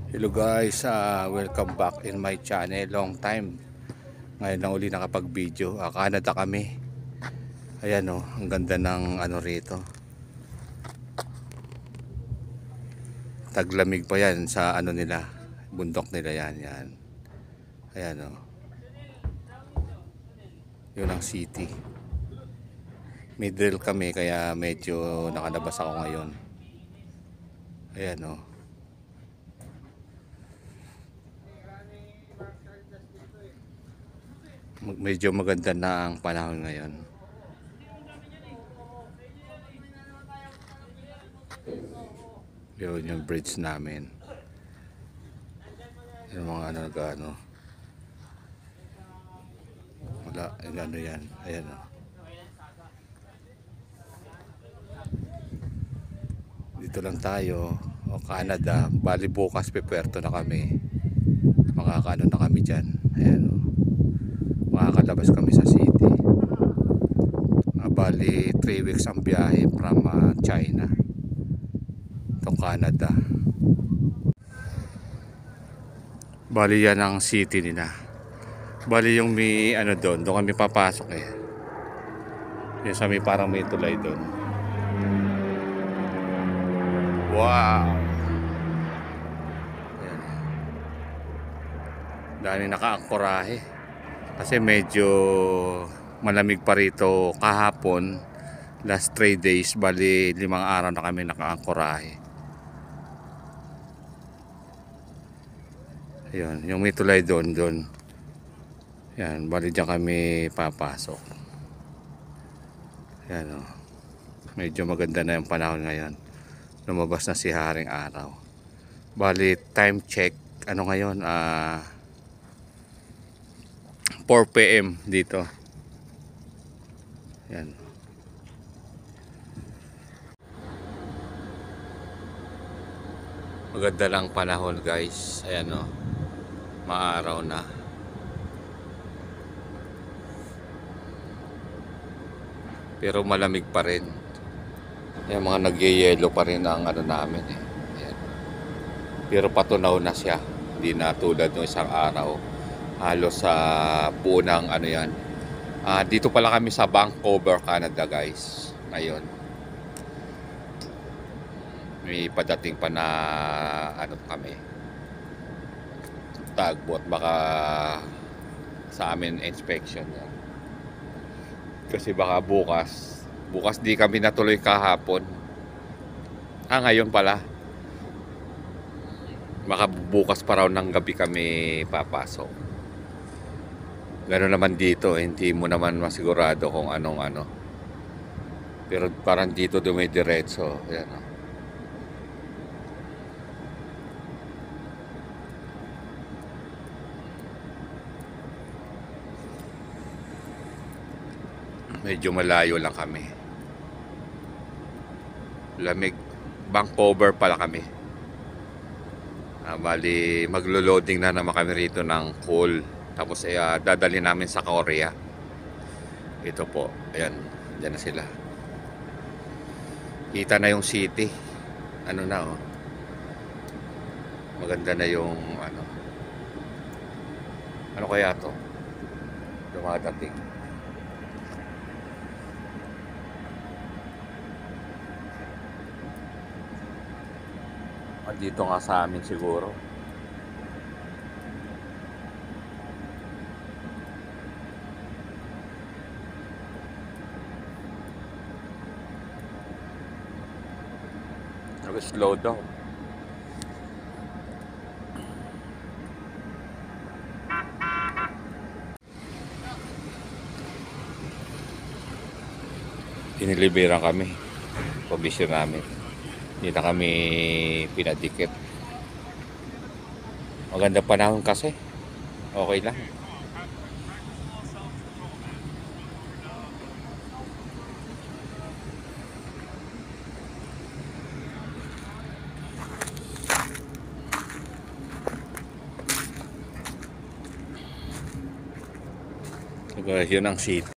Hello guys, welcome back in my channel. Long time ngayon lang uli nakapag video. Canada kami. Ayan oh, ang ganda ng ano rito. Taglamig pa yan sa ano nila, bundok nila yan. Ayan oh. Yun ang city. Middle kami kaya medyo nakalabas ako ngayon. Ayan oh. Medyo maganda na ang panahon ngayon. Yun yung bridge namin. Yung mga ano. Wala, ano yan. Ayan o. Dito lang tayo. O Canada. Bali bukas Puerto na kami. Makakaano na kami dyan. Ayan o. Makakalabas kami sa city. Bali 3 weeks ang biyahe from China to Canada. Bali yan ang city nila. Bali yung may ano doon kami papasok eh. Yung sa may parang may tulay doon. Wow. Ayan. Dahil naka-angkorahe. Kasi medyo malamig pa rito kahapon. Last 3 days, bali 5 araw na kami naka-angkorahe. Ayun, yung may tulay doon. Yan, bali dyan kami papasok. Yan o. Medyo maganda na yung panahon ngayon. Lumabas na si Haring Araw. Bali, time check. Ano ngayon? 4 PM dito. Yan. Maganda lang panahon guys. Ayan o. Maaraw na. Pero malamig pa rin. Yung mga nagyayelo pa rin ang ano namin eh. Ayan. Pero patunaw na siya. Hindi na tulad ng isang araw. Halos sa punang ano yan. Dito pala kami sa Vancouver, Canada guys. Ngayon. May padating pa na ano kami. Tagboat baka sa amin inspection yan. Kasi baka bukas di kami natuloy kahapon. Ngayon pala. Baka bukas pa raw ng gabi kami papasok. Gano'n naman dito, hindi mo naman masigurado kung anong ano. Pero parang dito dumidiretso. Ayan o. Medyo malayo lang kami. Lamig. Vancouver pala kami. Bali maglo-loading na naman kami rito ng coal. Tapos dadali namin sa Korea. Ito po. Ayan. Diyan na sila. Kita na yung city. Ano na oh. Maganda na yung ano. Ano kaya to? Dumadating. Dito nga sa amin siguro. Slow down. Iniliberan kami. Pabisyo namin. Hindi na kami pinadikit. Maganda panahon kasi. Okay lang. Yun ang city.